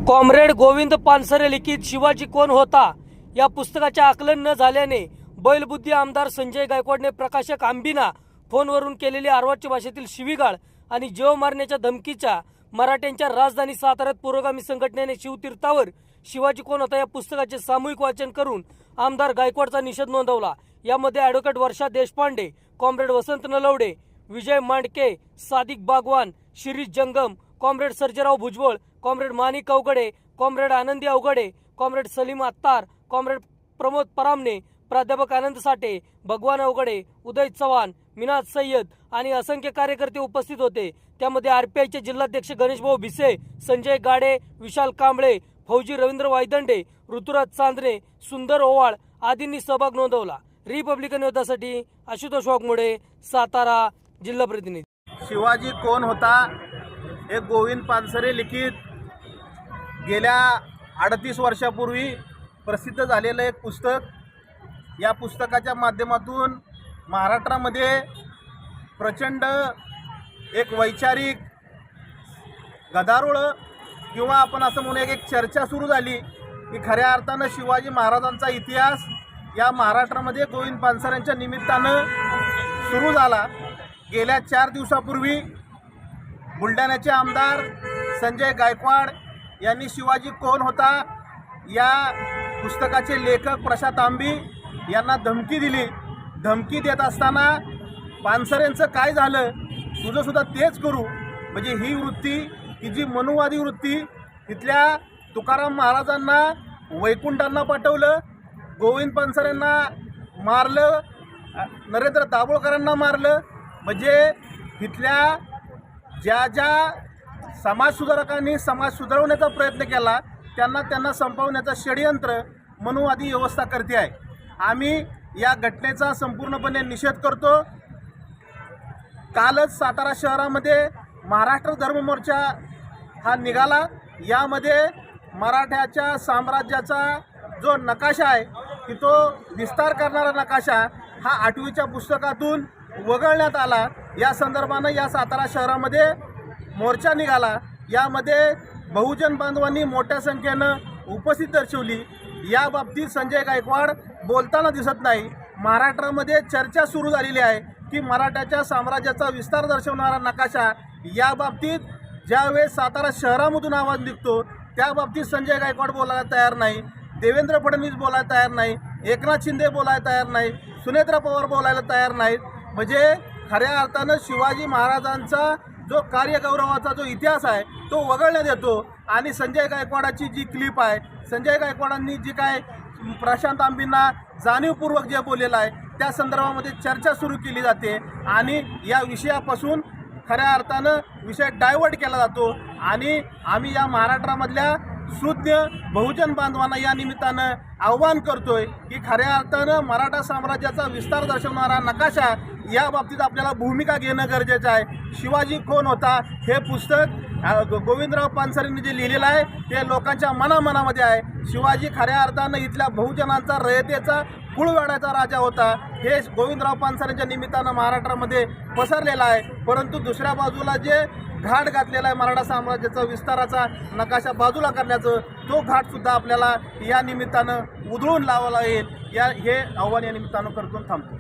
Comrade Govind Pansare लिखित शिवाजी कोण होता या पुस्तकाचे आकलन न झाल्याने बैलबुद्धी आमदार संजय गायकवाडने प्रकाशक आंबीना फोनवरून केलेली आरवाची भाषेतील शिवीगाळ आणि जीव मारण्याच्या धमकीच्या मराठ्यांच्या राजधानी साताऱ्यात पुरोगामी संघटनेने शिवतीर्थावर शिवाजी कोण होता या पुस्तकाचे सामूहिक वाचन करून आमदार गायकवाडचा निषेध नोंदवला। यामध्ये ॲडव्होकेट वर्षा देशपांडे, कॉम्रेड वसंत नलवडे, विजय मांडके, सादिक बागवान, शिरीष जंगम, कॉम्रेड सर्जेराव भुजबळ, कॉम्रेड माणिक अवघडे, कॉम्रेड आनंदी अवघडे, कॉम्रेड सलीम अत्तार, कॉम्रेड प्रमोद परामने, प्राध्यापक आनंद साठे, भगवान अवघडे, उदय चव्हाण, मिनाज सय्यद आणि असंख्य कार्यकर्ते उपस्थित होते। त्यामध्ये आरपीआयचे जिल्हाध्यक्ष गणेशभाऊ भिसे, संजय गाडे, विशाल कांबळे, फौजी रवींद्र वायदंडे, ऋतुराज चांदणे, सुंदर ओवाळ आदींनी सहभाग नोंदवला। रिपब्लिकन न्यूजसाठी आशुतोष वाघमोडे, सातारा जिल्हा प्रतिनिधी। शिवाजी कोण होता हे गोविंद पानसरे लिखित गेल्या 38 वर्षापूर्वी प्रसिद्ध झालेलं एक पुस्तक। या पुस्तकाच्या माध्यमातून महाराष्ट्रामध्ये प्रचंड एक वैचारिक गदारोळ किंवा आपण असं म्हणूया एक चर्चा सुरू झाली की खऱ्या अर्थानं शिवाजी महाराजांचा इतिहास या महाराष्ट्रामध्ये गोविंद पानसरेंच्या निमित्तानं सुरू झाला। गेल्या 4 दिवसापूर्वी बुलढाण्याचे आमदार संजय गायकवाड यांनी शिवाजी कोण होता या पुस्तकाचे लेखक प्रशांत आंबी यांना धमकी दिली। धमकी देत असताना पानसरेंचं काय झालं, तुझं सुद्धा तेच करू, म्हणजे ही वृत्ती, ही जी मनुवादी वृत्ती, तिथल्या तुकाराम महाराजांना वैकुंठांना पाठवलं, गोविंद पानसरेंना मारलं, नरेंद्र दाभोळकरांना मारलं, म्हणजे तिथल्या ज्या ज्या समाजसुधारकांनी समाज सुधारवण्याचा प्रयत्न केला त्यांना संपवण्याचं षडयंत्र मनुवादी व्यवस्था करते आहे। आम्ही या घटनेचा संपूर्णपणे निषेध करतो। कालच सातारा शहरामध्ये महाराष्ट्र धर्ममोर्चा हा निघाला। यामध्ये मराठ्याच्या साम्राज्याचा जो नकाशा आहे की तो विस्तार करणारा नकाशा हा 8वीच्या पुस्तकातून वगळण्यात आला। या संदर्भानं या सातारा शहरामध्ये मोर्चा निघाला। यामध्ये बहुजन बांधवांनी मोठ्या संख्येनं उपस्थिती दर्शवली। या बाबतीत संजय गायकवाड बोलताना दिसत नाही। महाराष्ट्रामध्ये चर्चा सुरू झालेली आहे की मराठ्याच्या साम्राज्याचा विस्तार दर्शवणारा नकाशा, या बाबतीत ज्यावेळेस सातारा शहरामधून आवाज निघतो त्या बाबतीत संजय गायकवाड बोलायला तयार नाही, देवेंद्र फडणवीस बोलायला तयार नाही, एकनाथ शिंदे बोलायला तयार नाही, सुनेत्रा पवार बोलायला तयार नाहीत। म्हणजे खऱ्या अर्थानं शिवाजी महाराजांचा जो कार्यगौरवाचा जो इतिहास आहे तो वगळण्यात येतो। आणि संजय गायकवाडाची जी क्लिप आहे, संजय गायकवाडांनी जी काय प्रशांत आंबींना जाणीवपूर्वक जे बोललेलं आहे त्या संदर्भामध्ये चर्चा सुरू केली जाते आणि या विषयापासून खऱ्या अर्थानं विषय डायव्हर्ट केला जातो। आणि आम्ही या महाराष्ट्रामधल्या सुज्ञ बहुजन बांधवांना या निमित्तानं आव्हान करतोय की खऱ्या अर्थानं मराठा साम्राज्याचा विस्तार दर्शवणारा नकाशा या बाबतीत आपल्याला भूमिका घेणं गरजेचं आहे। शिवाजी कोण होता हे पुस्तक गोविंदराव पानसरेंनी जे लिहिलेलं आहे ते लोकांच्या मनामध्ये आहे। शिवाजी खऱ्या अर्थानं इथल्या बहुजनांचा रयतेचा कुळवाड्याचा राजा होता हे गोविंदराव पानसरेंच्या निमित्तानं महाराष्ट्रामध्ये पसरलेला आहे। परंतु दुसऱ्या बाजूला जे घाट घातलेला आहे मराठा साम्राज्याचा विस्ताराचा नकाशा बाजूला करण्याचं, तो घाटसुद्धा आपल्याला या निमित्तानं उधळून लावायला येईल। हे आव्हान या निमित्तानं करतो थांबतो।